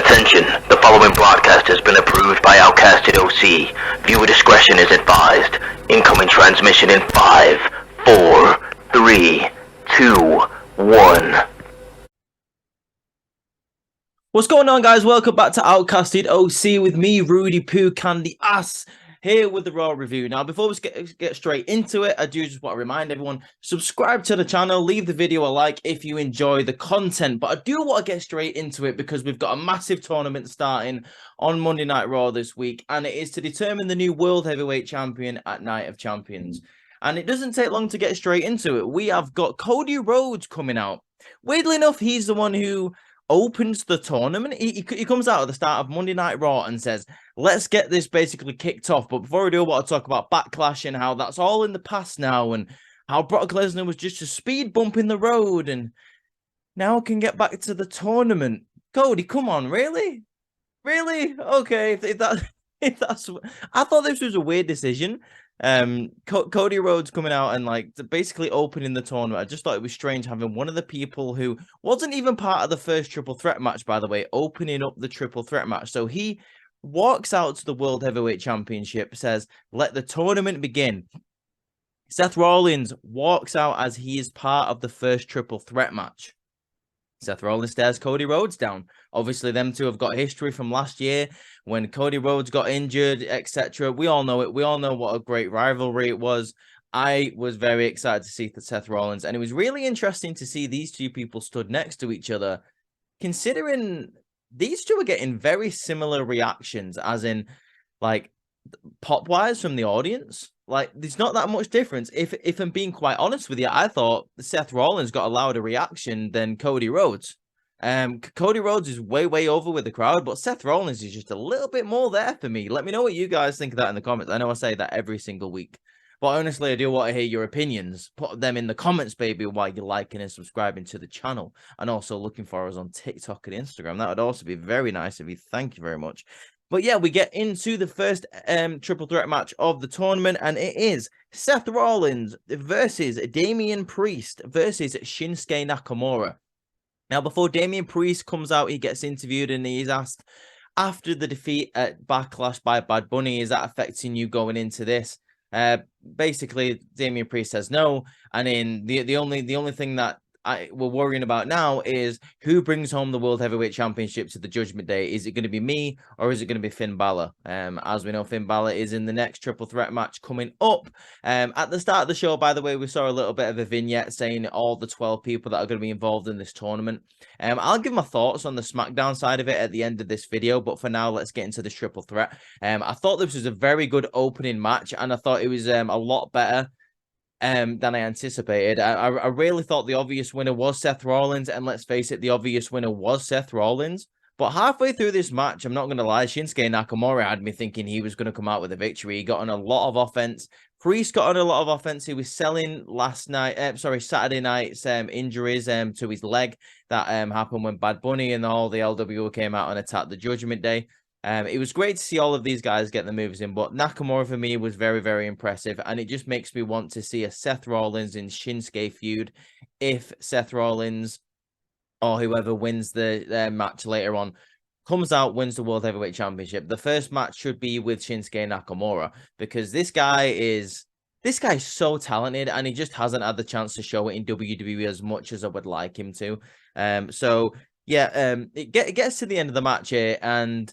Attention, the following broadcast has been approved by OutcastedOC. Viewer discretion is advised. Incoming transmission in 5, 4, 3, 2, 1. What's going on, guys? Welcome back to OutcastedOC with me, Rudy Poo Candy Ass, here with the Raw review. Now, before we get straight into it, I do just want to remind everyone, subscribe to the channel, leave the video a like if you enjoy the content. But I do want to get straight into it because we've got a massive tournament starting on Monday Night Raw this week, and it is to determine the new World Heavyweight Champion at Night of Champions. And it doesn't take long to get straight into it. We have got Cody Rhodes coming out. Weirdly enough, he's the one who opens the tournament. He comes out at the start of Monday Night Raw and says, let's get this basically kicked off. But before we do, I want to talk about Backlash and how that's all in the past now, and how Brock Lesnar was just a speed bump in the road, and now can get back to the tournament. Cody, come on, really? Okay, if that's I thought this was a weird decision. Cody Rhodes coming out and like basically opening the tournament. I just thought it was strange having one of the people who wasn't even part of the first triple threat match, by the way, opening up the triple threat match. So he walks out to the World Heavyweight Championship, says, let the tournament begin. Seth Rollins walks out as he is part of the first triple threat match. Seth Rollins stares Cody Rhodes down. Obviously, them two have got history from last year when Cody Rhodes got injured, etc. We all know it. We all know what a great rivalry it was. I was very excited to see Seth Rollins, and it was really interesting to see these two people stood next to each other, considering these two are getting very similar reactions, as in, like, pop-wise from the audience. Like, there's not that much difference. If I'm being quite honest with you, I thought Seth Rollins got a louder reaction than Cody Rhodes. Cody Rhodes is way over with the crowd, but Seth Rollins is just a little bit more there for me. Let me know what you guys think of that in the comments. I know I say that every single week, but honestly, I do want to hear your opinions. Put them in the comments, baby, while you're liking and subscribing to the channel, and also looking for us on TikTok and Instagram. That would also be very nice of you. Thank you very much. But yeah, we get into the first triple threat match of the tournament, and it is Seth Rollins versus Damian Priest versus Shinsuke Nakamura. Now, before Damian Priest comes out, he gets interviewed and he's asked, after the defeat at Backlash by Bad Bunny, is that affecting you going into this? Basically, Damian Priest says no, and then the only thing that we're worrying about now is who brings home the World Heavyweight Championship to the Judgment Day. Is it going to be me, or is it going to be Finn Balor? As we know, Finn Balor is in the next triple threat match coming up. At the start of the show, by the way, we saw a little bit of a vignette saying all the 12 people that are going to be involved in this tournament. I'll give my thoughts on the SmackDown side of it at the end of this video, but for now, let's get into this triple threat. I thought this was a very good opening match, and I thought it was a lot better than I anticipated. I really thought the obvious winner was Seth Rollins, and let's face it, the obvious winner was Seth Rollins. But halfway through this match, I'm not going to lie, Shinsuke Nakamura had me thinking he was going to come out with a victory. He got on a lot of offense. Priest got on a lot of offense. He was selling Saturday night's injuries to his leg that happened when Bad Bunny and all the LWO came out and attacked the Judgment Day. It was great to see all of these guys get the moves in, but Nakamura for me was very impressive, and it just makes me want to see a Seth Rollins and Shinsuke feud if Seth Rollins or whoever wins the match later on comes out, wins the World Heavyweight Championship. The first match should be with Shinsuke Nakamura, because this guy is so talented, and he just hasn't had the chance to show it in WWE as much as I would like him to. It gets to the end of the match here, and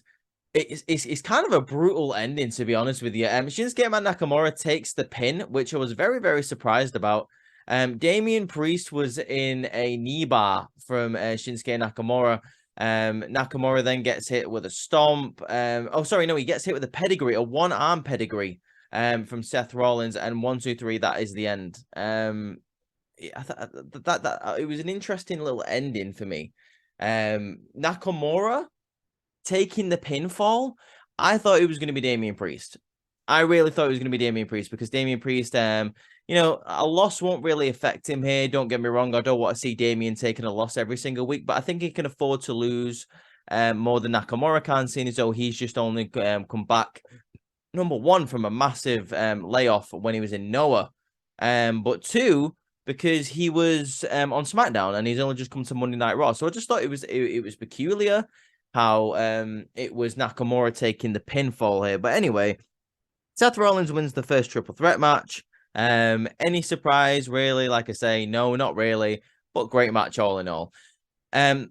it's kind of a brutal ending, to be honest with you. Shinsuke Nakamura takes the pin, which I was very surprised about. Damian Priest was in a knee bar from Shinsuke Nakamura. Nakamura then gets hit with a stomp. He gets hit with a pedigree, a one-arm pedigree from Seth Rollins, and 1, 2, 3, that is the end. I thought that it was an interesting little ending for me. Nakamura taking the pinfall, I thought it was going to be Damian Priest. I really thought it was going to be Damian Priest, because Damian Priest, a loss won't really affect him here. Don't get me wrong. I don't want to see Damian taking a loss every single week, but I think he can afford to lose more than Nakamura can, seeing as though he's just only come back, number one, from a massive layoff when he was in Noah, but two, because he was on SmackDown and he's only just come to Monday Night Raw. So I just thought it was peculiar. how it was Nakamura taking the pinfall here. But anyway, Seth Rollins wins the first triple threat match. Any surprise, really? Like I say, no, not really, but great match all in all.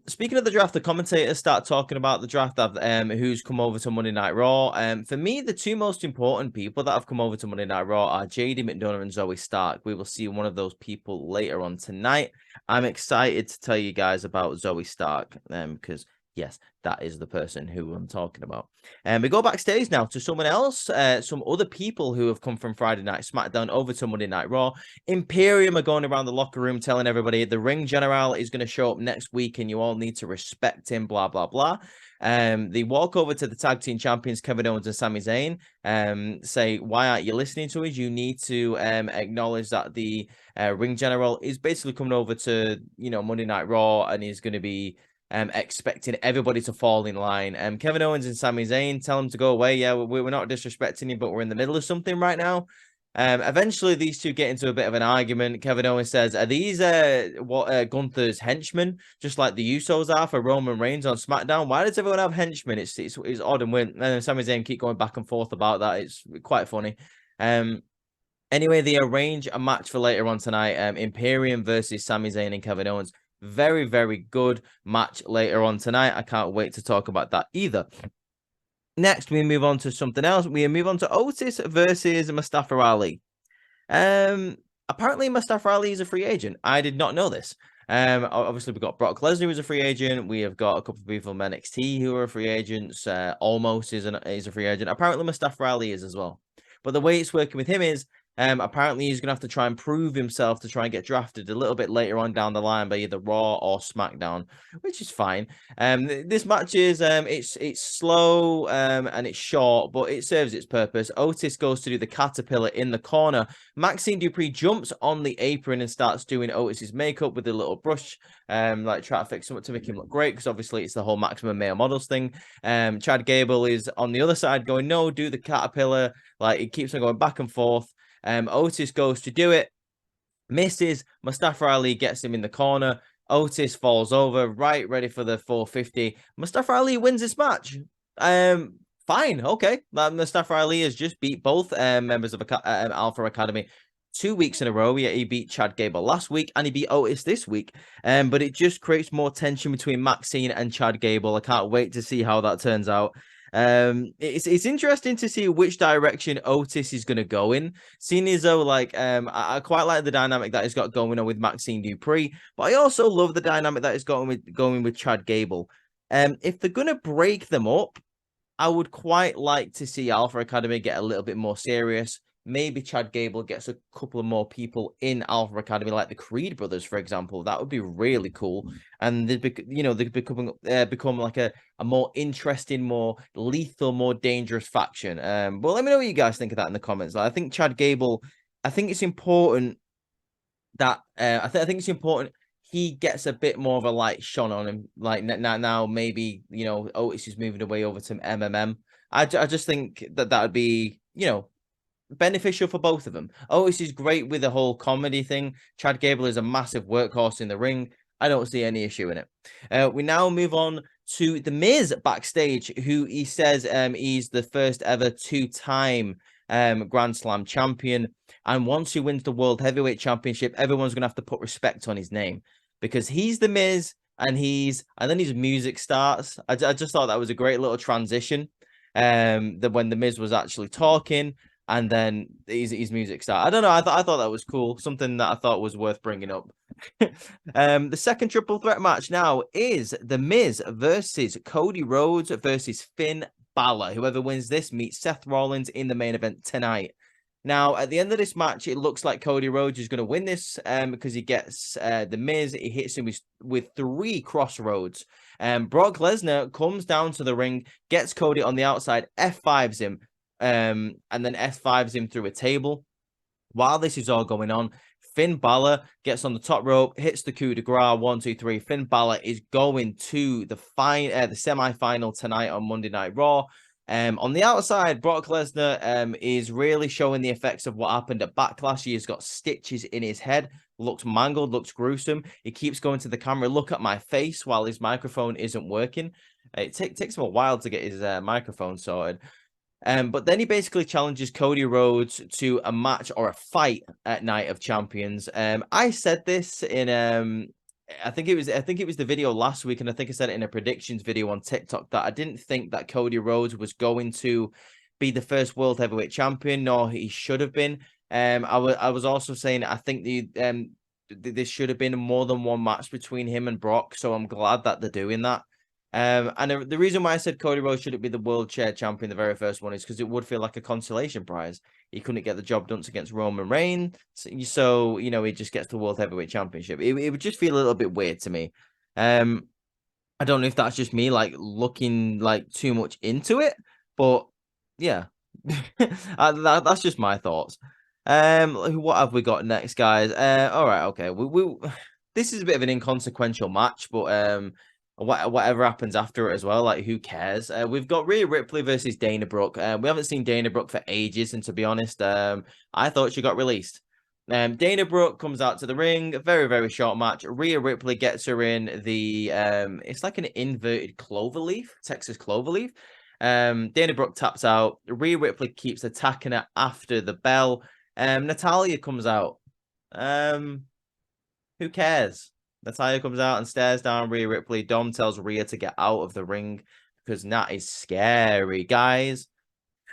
Speaking of the draft, the commentators start talking about the draft of who's come over to Monday Night Raw. For me, the two most important people that have come over to Monday Night Raw are JD McDonough and Zoe Stark. We will see one of those people later on tonight. I'm excited to tell you guys about Zoe Stark because yes, that is the person who I'm talking about. And we go backstage now to someone else, some other people who have come from Friday Night SmackDown over to Monday Night Raw. Imperium are going around the locker room telling everybody the Ring General is going to show up next week and you all need to respect him, blah, blah, blah. They walk over to the tag team champions, Kevin Owens and Sami Zayn, say, why aren't you listening to us? You need to acknowledge that the Ring General is basically coming over to, Monday Night Raw and is going to be expecting everybody to fall in line. Kevin Owens and Sami Zayn tell him to go away. Yeah, we're not disrespecting you, but we're in the middle of something right now. Eventually, these two get into a bit of an argument. Kevin Owens says, are these Gunther's henchmen, just like the Usos are for Roman Reigns on SmackDown? Why does everyone have henchmen? It's odd and weird. And Sami Zayn keep going back and forth about that. It's quite funny. Anyway, they arrange a match for later on tonight. Imperium versus Sami Zayn and Kevin Owens. Very, very good match later on tonight. I can't wait to talk about that either. Next, we move on to something else. We move on to Otis versus Mustafa Ali. Apparently, Mustafa Ali is a free agent. I did not know this. Obviously, we've got Brock Lesnar who's a free agent. We have got a couple of people from NXT who are free agents. Almost is a free agent. Apparently, Mustafa Ali is as well. But the way it's working with him is apparently he's going to have to try and prove himself to try and get drafted a little bit later on down the line by either Raw or SmackDown, which is fine. This match is it's slow and it's short, but it serves its purpose. Otis goes to do the caterpillar in the corner. Maxine Dupree jumps on the apron and starts doing Otis's makeup with a little brush, like try to fix something to make him look great, because obviously it's the whole Maximum Male Models thing. Chad Gable is on the other side going, no, do the caterpillar. Like, it keeps on going back and forth. Otis goes to do it, misses. Mustafa Ali gets him in the corner. Otis falls over, right, ready for the 450. Mustafa Ali wins this match. Fine, okay. Mustafa Ali has just beat both members of Alpha Academy 2 weeks in a row. Yeah, he beat Chad Gable last week and he beat Otis this week. But it just creates more tension between Maxine and Chad Gable. I can't wait to see how that turns out. It's interesting to see which direction Otis is going to go in, seeing as though, like, I quite like the dynamic that he's got going on with Maxine Dupree, but I also love the dynamic that he's going with Chad Gable. If they're going to break them up, I would quite like to see Alpha Academy get a little bit more serious. Maybe Chad Gable gets a couple of more people in Alpha Academy, like the Creed brothers, for example. That would be really cool. And they'd become like a more interesting, more lethal, more dangerous faction. But let me know what you guys think of that in the comments. Like, I think Chad Gable, I think it's important that I think it's important he gets a bit more of a light shone on him. Like now maybe, Otis is moving away over to MMM. I just think that would be, beneficial for both of them. Otis is great with the whole comedy thing. Chad Gable is a massive workhorse in the ring. I don't see any issue in it. We now move on to The Miz backstage, who he says he's the first ever 2-time Grand Slam champion. And once he wins the World Heavyweight Championship, everyone's going to have to put respect on his name, because he's The Miz and then his music starts. I just thought that was a great little transition. That when The Miz was actually talking, and then his music started. I don't know. I thought that was cool. Something that I thought was worth bringing up. The second triple threat match now is The Miz versus Cody Rhodes versus Finn Balor. Whoever wins this meets Seth Rollins in the main event tonight. Now, at the end of this match, it looks like Cody Rhodes is going to win this because he gets The Miz. He hits him with 3 crossroads. Brock Lesnar comes down to the ring, gets Cody on the outside, F5s him. And then F5s him through a table. While this is all going on, Finn Balor gets on the top rope, hits the coup de grace, 1, 2, 3. Finn Balor is going to the semi-final tonight on Monday Night Raw. On the outside, Brock Lesnar is really showing the effects of what happened at Backlash. He has got stitches in his head, looks mangled, looks gruesome. He keeps going to the camera, look at my face, while his microphone isn't working. It takes him a while to get his microphone sorted. But then he basically challenges Cody Rhodes to a match or a fight at Night of Champions. I said this in I think it was the video last week, and I think I said it in a predictions video on TikTok that I didn't think that Cody Rhodes was going to be the first World Heavyweight Champion, nor he should have been. I was also saying I think this should have been more than one match between him and Brock, so I'm glad that they're doing that. And the reason why I said Cody Rhodes shouldn't be the world chair champion, the very first one, is because it would feel like a consolation prize. He couldn't get the job done against Roman Reigns, so you know he just gets the world heavyweight championship. It would just feel a little bit weird to me. I don't know if that's just me like looking like too much into it, but yeah, that's just my thoughts. What have we got next, guys? All right, okay. This is a bit of an inconsequential match, but whatever happens after it as well, like who cares? We've got Rhea Ripley versus Dana Brooke. We haven't seen Dana Brooke for ages, and to be honest, I thought she got released. Dana Brooke comes out to the ring, a very, very short match. Rhea Ripley gets her in the it's like an inverted cloverleaf, Texas cloverleaf. Dana Brooke taps out. Rhea Ripley keeps attacking her after the bell. Natalya comes out. Who cares? Natalya comes out and stares down Rhea Ripley. Dom tells Rhea to get out of the ring because Nat is scary. Guys,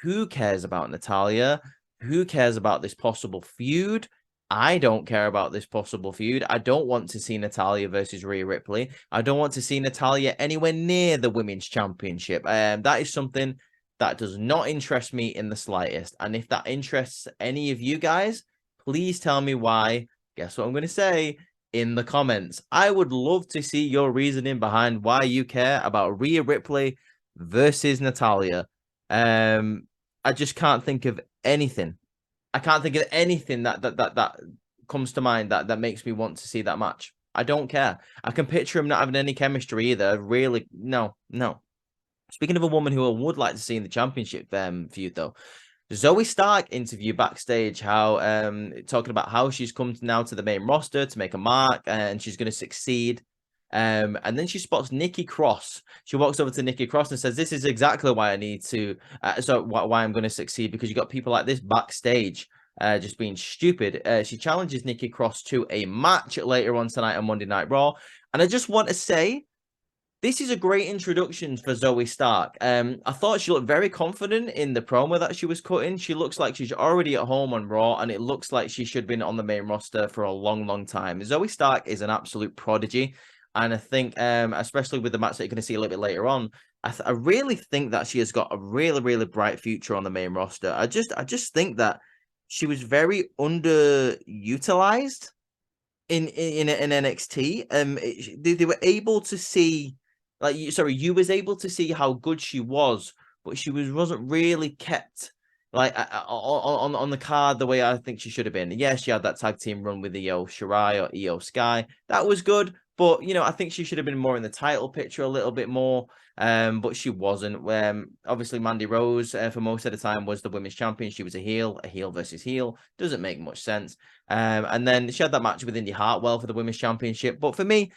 who cares about Natalya? Who cares about this possible feud? I don't care about this possible feud. I don't want to see Natalya versus Rhea Ripley. I don't want to see Natalya anywhere near the Women's Championship. That is something that does not interest me in the slightest. And if that interests any of you guys, please tell me why. Guess what I'm going to say? In the comments. I would love to see your reasoning behind why you care about Rhea Ripley versus Natalya. I just can't think of anything. I can't think of anything that comes to mind that makes me want to see that match. I don't care. I can picture him not having any chemistry either. Really, no. Speaking of a woman who I would like to see in the championship feud, though, ZOEY Stark interview backstage, how talking about how she's come now to the main roster to make a mark and she's going to succeed. And then she spots Nikki Cross. She walks over to Nikki Cross and says, "This is exactly why I need to, why I'm going to succeed, because you got people like this backstage just being stupid." She challenges Nikki Cross to a match later on tonight on Monday Night Raw. And I just want to say, this is a great introduction for ZOEY Stark. I thought she looked very confident in the promo that she was cutting. She looks like she's already at home on Raw, and it looks like she should have been on the main roster for a long, long time. ZOEY Stark is an absolute prodigy, and I think, especially with the match that you're going to see a little bit later on, I really think that she has got a really, really bright future on the main roster. I just think that she was very underutilized in NXT. They were able to see. You was able to see how good she was, but she wasn't really kept like on the card the way I think she should have been. Yes, she had that tag team run with Io Shirai or Io Sky. That was good, but you know, I think she should have been more in the title picture a little bit more. But she wasn't. Obviously, Mandy Rose for most of the time was the women's champion. She was a heel versus heel. Doesn't make much sense. And then she had that match with Indy Hartwell for the women's championship. But for me,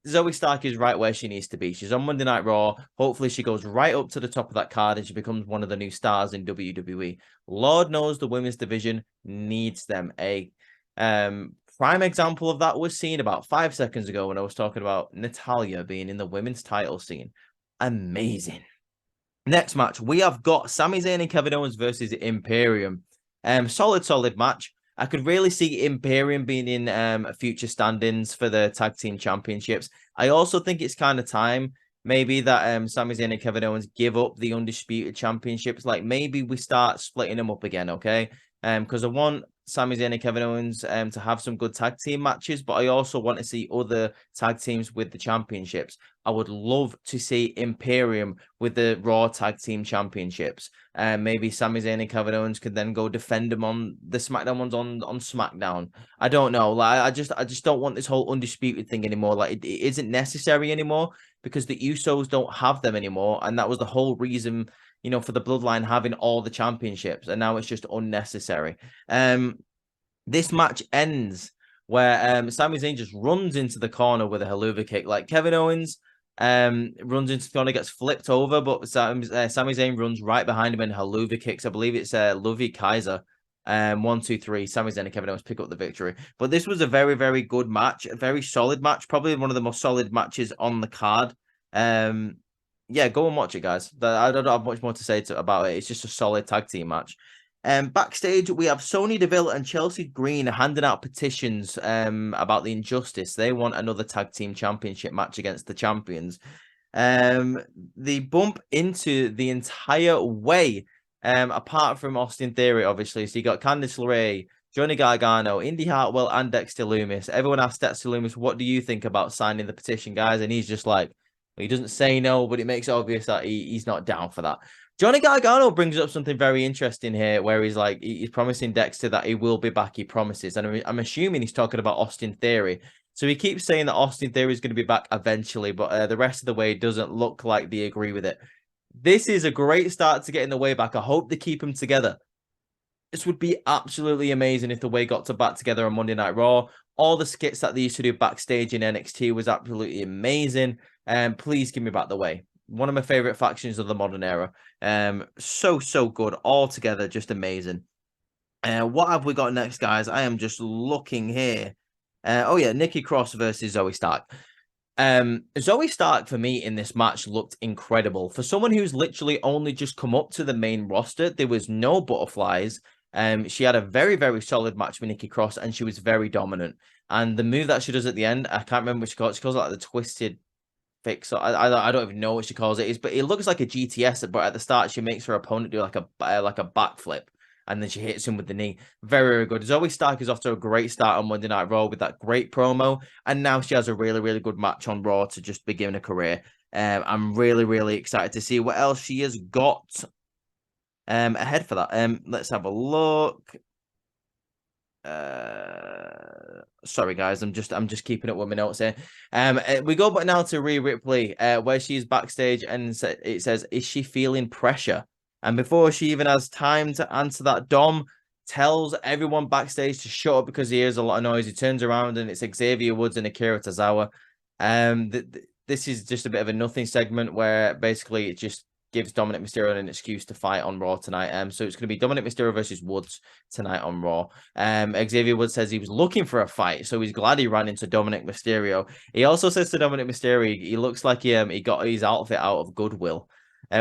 ZOEY Stark is right where she needs to be. She's on Monday Night Raw. Hopefully, she goes right up to the top of that card and she becomes one of the new stars in WWE. Lord knows the women's division needs them. A prime example of that was seen about 5 seconds ago when I was talking about Natalya being in the women's title scene. Amazing. Next match, we have got Sami Zayn and Kevin Owens versus Imperium. Solid match. I could really see Imperium being in future standings for the tag team championships. I also think it's kind of time maybe that Sami Zayn and Kevin Owens give up the undisputed championships. Like maybe we start splitting them up again, okay? Because I want Sami Zayn and Kevin Owens to have some good tag team matches, but I also want to see other tag teams with the championships. I would love to see Imperium with the Raw Tag Team Championships. Maybe Sami Zayn and Kevin Owens could then go defend them on the SmackDown ones on SmackDown. I don't know. Like I just don't want this whole undisputed thing anymore. Like it isn't necessary anymore because the Usos don't have them anymore, and that was the whole reason, you know, for the Bloodline having all the championships, and now it's just unnecessary. This match ends where Sami Zayn just runs into the corner with a Helluva Kick. Like Kevin Owens runs into Fiona, gets flipped over, but Sami Zayn runs right behind him and Haluva kicks. I believe it's Luvi Kaiser. 1, 2, 3. Sami Zayn and Kevin Owens pick up the victory. But this was a very, very good match, a very solid match, probably one of the most solid matches on the card. Yeah, go and watch it, guys. I don't have much more to say about it. It's just a solid tag team match. Backstage, we have Sonya Deville and Chelsea Green handing out petitions about the injustice. They want another tag team championship match against the champions. They bump into the entire way, apart from Austin Theory, obviously. So you got Candice LeRae, Johnny Gargano, Indy Hartwell, and Dexter Lumis. Everyone asked Dexter Lumis, what do you think about signing the petition, guys? And he's just like, he doesn't say no, but it makes it obvious that he's not down for that. Johnny Gargano brings up something very interesting here, where he's like, he's promising Dexter that he will be back, he promises. And I'm assuming he's talking about Austin Theory. So he keeps saying that Austin Theory is going to be back eventually, but the rest of the way doesn't look like they agree with it. This is a great start to getting the way back. I hope they keep them together. This would be absolutely amazing if the way got to back together on Monday Night Raw. All the skits that they used to do backstage in NXT was absolutely amazing. Please give me back the way. One of my favorite factions of the modern era. So good. All together, just amazing. What have we got next, guys? I am just looking here. Oh yeah, Nikki Cross versus Zoey Stark. Zoey Stark for me in this match looked incredible. For someone who's literally only just come up to the main roster, there was no butterflies. She had a very, very solid match with Nikki Cross, and she was very dominant. And the move that she does at the end, I can't remember what she calls it. She calls it like the twisted fix. So I don't even know what she calls it. But it looks like a GTS. But at the start, she makes her opponent do like a backflip, and then she hits him with the knee. Very, very good. Zoey Stark is off to a great start on Monday Night Raw with that great promo, and now she has a really, really good match on Raw to just begin a career. I'm really, really excited to see what else she has got ahead for that. Let's have a look. Sorry guys, I'm just keeping up with my notes here. We go back now to Rhea Ripley, where she's backstage, and it says, is she feeling pressure? And before she even has time to answer that, Dom tells everyone backstage to shut up because he hears a lot of noise. He turns around and it's Xavier Woods and Akira Tozawa. This is just a bit of a nothing segment where basically it just gives Dominic Mysterio an excuse to fight on Raw tonight. So it's going to be Dominic Mysterio versus Woods tonight on Raw. Xavier Woods says he was looking for a fight, so he's glad he ran into Dominic Mysterio. He also says to Dominic Mysterio, he looks like he got his outfit out of Goodwill.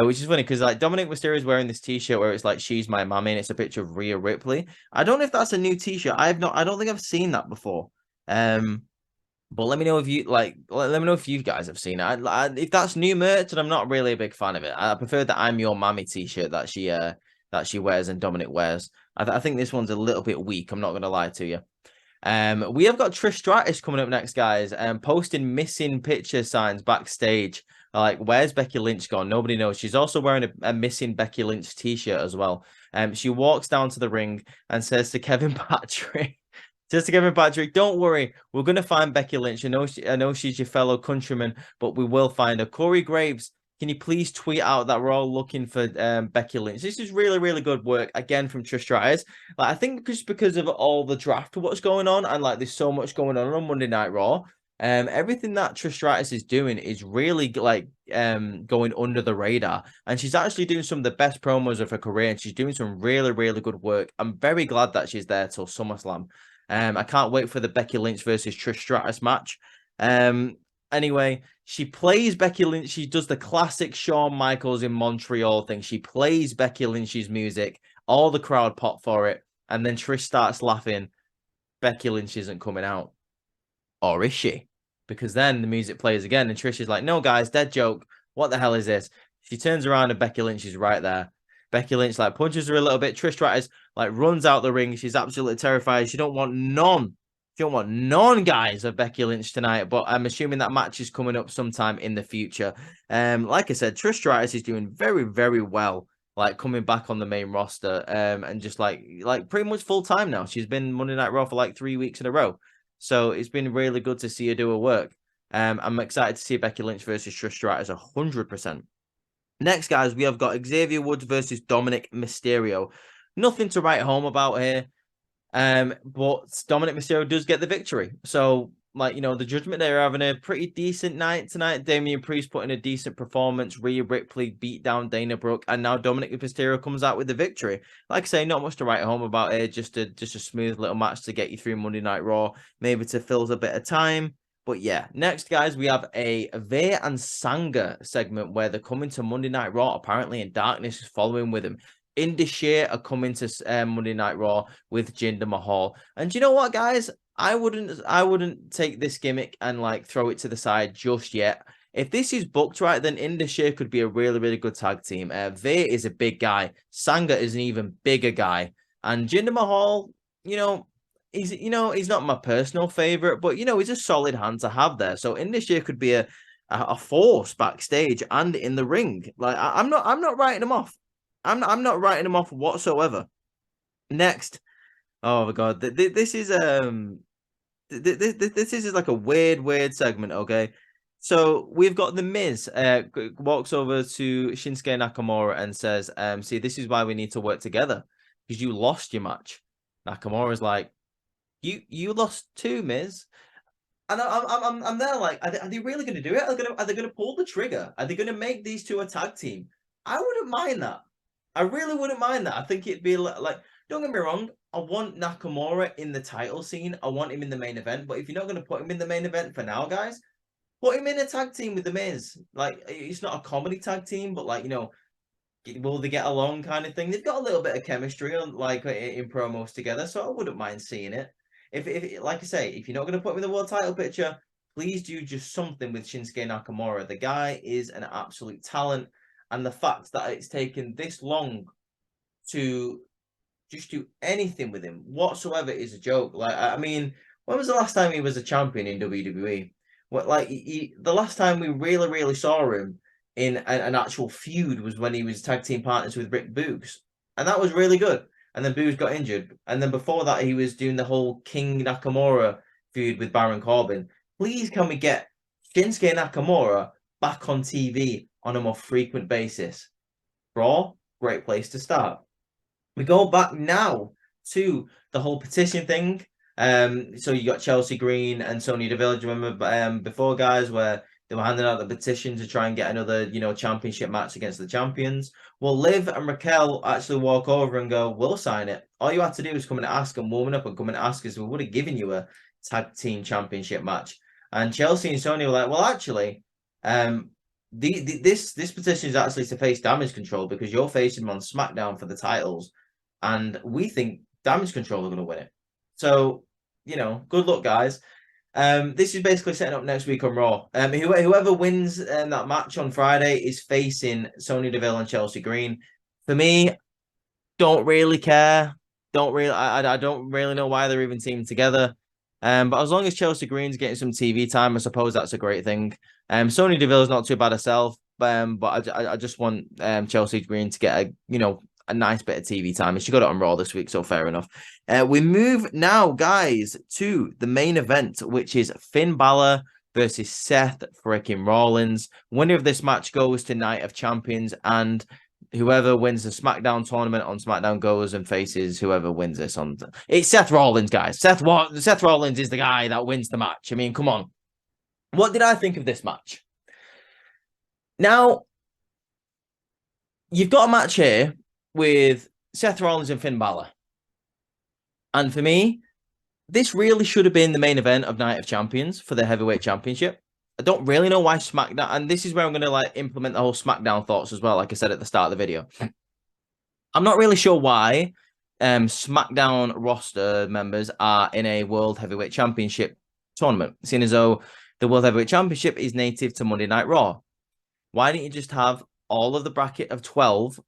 Which is funny because like Dominic Mysterio is wearing this t-shirt where it's like she's my mommy and it's a picture of Rhea Ripley. I don't know if that's a new t-shirt. I don't think I've seen that before. But let me know if you let me know if you guys have seen it. If that's new merch, and I'm not really a big fan of it. I prefer the I'm Your Mommy t-shirt that she wears and Dominic wears. I think this one's a little bit weak. I'm not going to lie to you. We have got Trish Stratus coming up next, guys, posting missing picture signs backstage. Like, where's Becky Lynch gone? Nobody knows. She's also wearing a missing Becky Lynch t-shirt as well. She walks down to the ring and says to Kevin Patrick, don't worry, we're going to find Becky Lynch. I know she's your fellow countryman, but we will find her. Corey Graves, can you please tweet out that we're all looking for Becky Lynch? This is really, really good work, again, from Trish Stratus. Like, I think just because of all the draft of what's going on, and like there's so much going on Monday Night Raw, everything that Trish Stratus is doing is really like going under the radar, and she's actually doing some of the best promos of her career, and she's doing some really, really good work. I'm very glad that she's there till SummerSlam. I can't wait for the Becky Lynch versus Trish Stratus match. Anyway, she plays Becky Lynch. She does the classic Shawn Michaels in Montreal thing. She plays Becky Lynch's music. All the crowd pop for it, and then Trish starts laughing. Becky Lynch isn't coming out, or is she? Because then the music plays again, and Trish is like, no, guys, dead joke. What the hell is this? She turns around, and Becky Lynch is right there. Becky Lynch like punches her a little bit. Trish Stratus like runs out the ring. She's absolutely terrified. She don't want none. She don't want none, guys, of Becky Lynch tonight. But I'm assuming that match is coming up sometime in the future. Like I said, Trish Stratus is doing very, very well. Like coming back on the main roster. And just like pretty much full time now. She's been Monday Night Raw for like 3 weeks in a row. So it's been really good to see her do her work. I'm excited to see Becky Lynch versus Trish Stratus 100%. Next, guys, we have got Xavier Woods versus Dominic Mysterio. Nothing to write home about here. But Dominic Mysterio does get the victory. So like, you know, the Judgment Day are having a pretty decent night tonight. Damian Priest put in a decent performance. Rhea Ripley beat down Dana Brooke, and now Dominic Mysterio comes out with the victory. Like I say, not much to write home about it. Just a smooth little match to get you through Monday Night Raw, maybe to fill a bit of time. But yeah, next, guys, we have a Veer and Sanga segment where they're coming to Monday Night Raw, apparently, and Darkness is following with him. Indus are coming to Monday Night Raw with Jinder Mahal. And you know what, guys? I wouldn't take this gimmick and like throw it to the side just yet. If this is booked right, then Indus could be a really, really good tag team. Veer is a big guy. Sanga is an even bigger guy. And Jinder Mahal, you know, he's not my personal favorite, but you know, he's a solid hand to have there. So Indus could be a force backstage and in the ring. Like I'm not writing him off. I'm not writing him off whatsoever. Next, oh my god, this is this is like a weird segment. Okay, so we've got the Miz walks over to Shinsuke Nakamura and says, "See, this is why we need to work together because you lost your match." Nakamura's like, "You lost too, Miz." And I'm there like, are they really going to do it? Are they going to pull the trigger? Are they going to make these two a tag team? I wouldn't mind that. I really wouldn't mind that. I think it'd be like, don't get me wrong, I want Nakamura in the title scene. I want him in the main event. But if you're not going to put him in the main event for now, guys, put him in a tag team with the Miz. Like, it's not a comedy tag team, but like, you know, will they get along kind of thing? They've got a little bit of chemistry on like in promos together, so I wouldn't mind seeing it. If like I say, if you're not going to put him in the world title picture, please do just something with Shinsuke Nakamura. The guy is an absolute talent. And the fact that it's taken this long to just do anything with him whatsoever is a joke. Like, I mean, when was the last time he was a champion in WWE? What, like, the last time we really saw him in an actual feud was when he was tag team partners with Rick Boogs, and that was really good. And then Boogs got injured, and then before that, he was doing the whole King Nakamura feud with Baron Corbin. Please, can we get Shinsuke Nakamura back on TV on a more frequent basis? Raw, great place to start. We go back now to the whole petition thing. So you got Chelsea Green and Sonya Deville. Do you remember before, guys, where they were handing out the petition to try and get another, you know, championship match against the champions? Well, Liv and Raquel actually walk over and go, "We'll sign it. All you had to do was come and ask and warm up and come and ask us. We would have given you a tag team championship match." And Chelsea and Sonya were like, "Well, actually, this petition is actually to face Damage Control because you're facing them on SmackDown for the titles, and we think Damage Control are going to win it. So, you know, good luck, guys." This is basically setting up next week on Raw. Whoever wins that match on Friday is facing Sonya Deville and Chelsea Green. For me, don't really care. I don't really know why they're even teamed together. But as long as Chelsea Green's getting some TV time, I suppose that's a great thing. Sonya Deville's not too bad herself, but I just want Chelsea Green to get a nice bit of TV time. She got it on Raw this week, so fair enough. We move now, guys, to the main event, which is Finn Balor versus Seth freaking Rollins. Winner of this match goes to Night of Champions, and whoever wins the SmackDown tournament on SmackDown goes and faces whoever wins this on. It's Seth Rollins, guys. Seth Rollins is the guy that wins the match. I mean, come on. What did I think of this match? Now, you've got a match here with Seth Rollins and Finn Balor. And for me, this really should have been the main event of Night of Champions for the Heavyweight Championship. I don't really know why SmackDown, and this is where I'm going to like implement the whole SmackDown thoughts as well, like I said at the start of the video. I'm not really sure why SmackDown roster members are in a World Heavyweight Championship tournament, seeing as though the World Heavyweight Championship is native to Monday Night Raw. Why didn't you just have all of the bracket of 12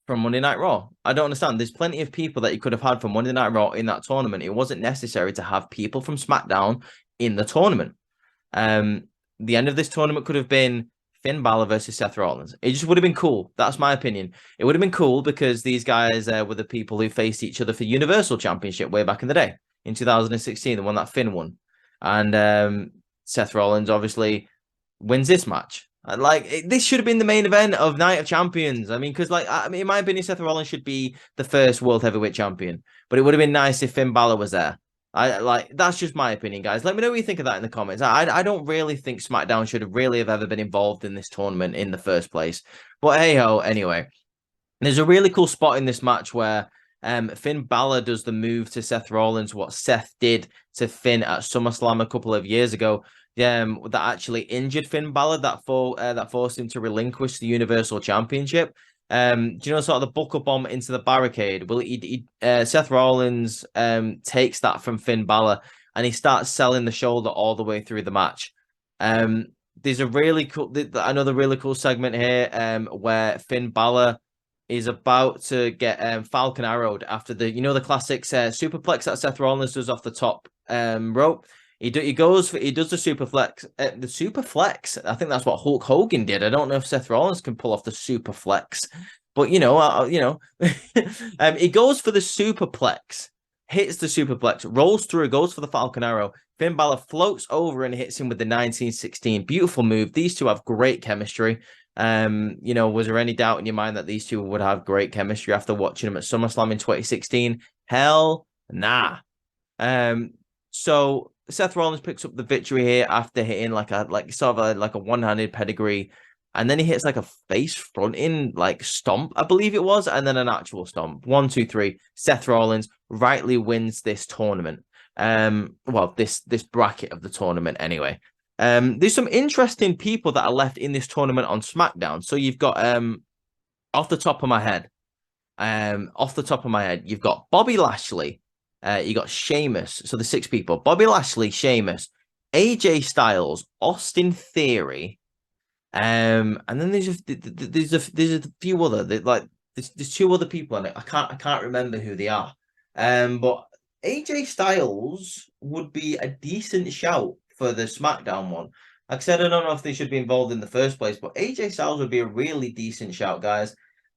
from Monday Night Raw? I don't understand. There's plenty of people that you could have had from Monday Night Raw in that tournament. It wasn't necessary to have people from SmackDown in the tournament. The end of this tournament could have been Finn Balor versus Seth Rollins. It just would have been cool. That's my opinion. It would have been cool because these guys were the people who faced each other for Universal Championship way back in the day, in 2016, the one that Finn won. And Seth Rollins obviously wins this match. This should have been the main event of Night of Champions. I mean, because in my opinion, Seth Rollins should be the first World Heavyweight Champion. But it would have been nice if Finn Balor was there. That's just my opinion, guys. Let me know what you think of that in the comments. I don't really think SmackDown should have really have ever been involved in this tournament in the first place. But hey ho, anyway. There's a really cool spot in this match where Finn Balor does the move to Seth Rollins, what Seth did to Finn at SummerSlam a couple of years ago. That actually injured Finn Balor, that forced him to relinquish the Universal Championship. Do you know sort of the buckle bomb into the barricade? Well, Seth Rollins takes that from Finn Balor and he starts selling the shoulder all the way through the match. There's a really cool, another really cool segment here where Finn Balor is about to get Falcon Arrowed after the classic superplex that Seth Rollins does off the top rope. He does the superflex. The superflex. I think that's what Hulk Hogan did. I don't know if Seth Rollins can pull off the superflex, but he goes for the superplex, hits the superplex, rolls through, goes for the Falcon Arrow. Finn Balor floats over and hits him with the 1916. Beautiful move. These two have great chemistry. Was there any doubt in your mind that these two would have great chemistry after watching them at SummerSlam in 2016? Hell nah. So Seth Rollins picks up the victory here after hitting like a one-handed pedigree, and then he hits like a face fronting stomp, I believe it was, and then an actual stomp. 1, 2, 3. Seth Rollins rightly wins this tournament. This bracket of the tournament anyway. There's some interesting people that are left in this tournament on SmackDown. So you've got off the top of my head, you've got Bobby Lashley, you got Sheamus. So the 6 people: Bobby Lashley, Sheamus, AJ Styles, Austin Theory, and then there's a few other there's 2 other people in it. I can't remember who they are. But AJ Styles would be a decent shout for the SmackDown one. Like I said, I don't know if they should be involved in the first place, but AJ Styles would be a really decent shout, guys.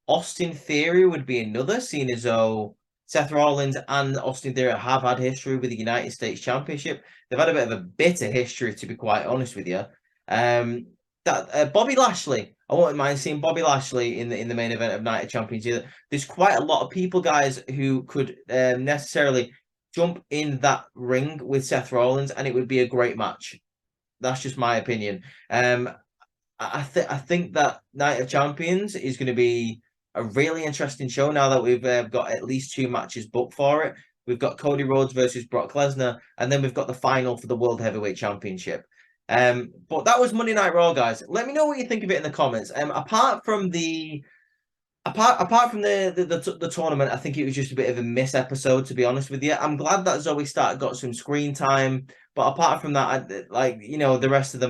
Austin Theory would be another, seeing as though Seth Rollins and Austin Theory have had history with the United States Championship. They've had a bit of a bitter history, to be quite honest with you. Bobby Lashley, I wouldn't mind seeing Bobby Lashley in the main event of Night of Champions either. There's quite a lot of people, guys, who could necessarily jump in that ring with Seth Rollins, and it would be a great match. That's just my opinion. I think that Night of Champions is going to be a really interesting show now that we've got at least 2 matches booked for it. We've got Cody Rhodes versus Brock Lesnar, and then we've got the final for the World Heavyweight Championship. But that was Monday Night Raw, guys. Let me know what you think of it in the comments. Apart from the tournament, I think it was just a bit of a miss episode, to be honest with you. I'm glad that ZOEY STARK got some screen time, but apart from that, the rest of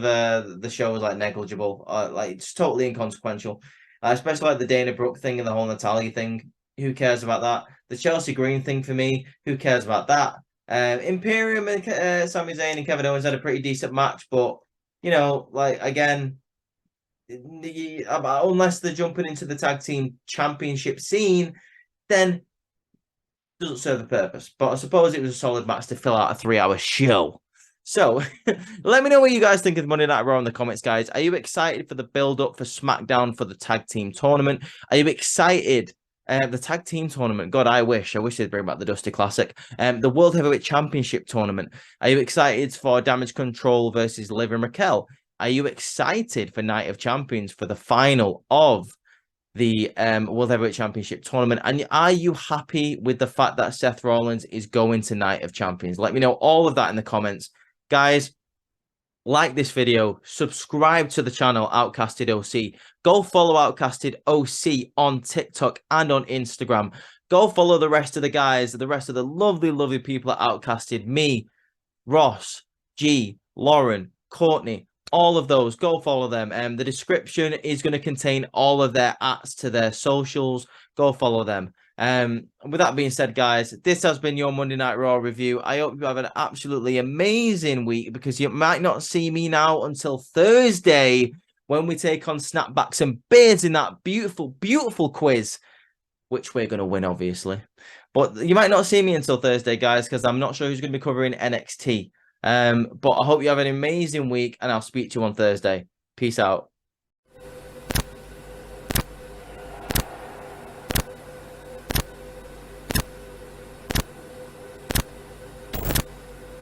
the show was negligible. It's totally inconsequential. Especially the Dana Brooke thing and the whole Natalia thing. Who cares about that? The Chelsea Green thing for me. Who cares about that? Imperium and Sami Zayn and Kevin Owens had a pretty decent match, but again, unless they're jumping into the tag team championship scene, then it doesn't serve the purpose. But I suppose it was a solid match to fill out a 3-hour show. So let me know what you guys think of Monday Night Raw in the comments, guys. Are you excited for the build-up for SmackDown for the tag team tournament? Are you excited? The tag team tournament. God, I wish they'd bring back the Dusty Classic. The World Heavyweight Championship tournament. Are you excited for Damage Control versus Liv and Raquel? Are you excited for Night of Champions for the final of the World Heavyweight Championship tournament? And are you happy with the fact that Seth Rollins is going to Night of Champions? Let me know all of that in the comments. Guys, like this video, subscribe to the channel OutcastedOC. Go follow OutcastedOC on TikTok and on Instagram. Go follow the rest of the guys, the rest of the lovely, lovely people at Outcasted. Me, Ross, G, Lauren, Courtney, all of those. Go follow them. The description is going to contain all of their @s to their socials. Go follow them. With that being said, guys, this has been your Monday Night Raw review. I hope you have an absolutely amazing week, because you might not see me now until Thursday when we take on Snapbacks and Beards in that beautiful, beautiful quiz, which we're going to win, obviously. But you might not see me until Thursday, guys, because I'm not sure who's going to be covering NXT. But I hope you have an amazing week, and I'll speak to you on Thursday. Peace out.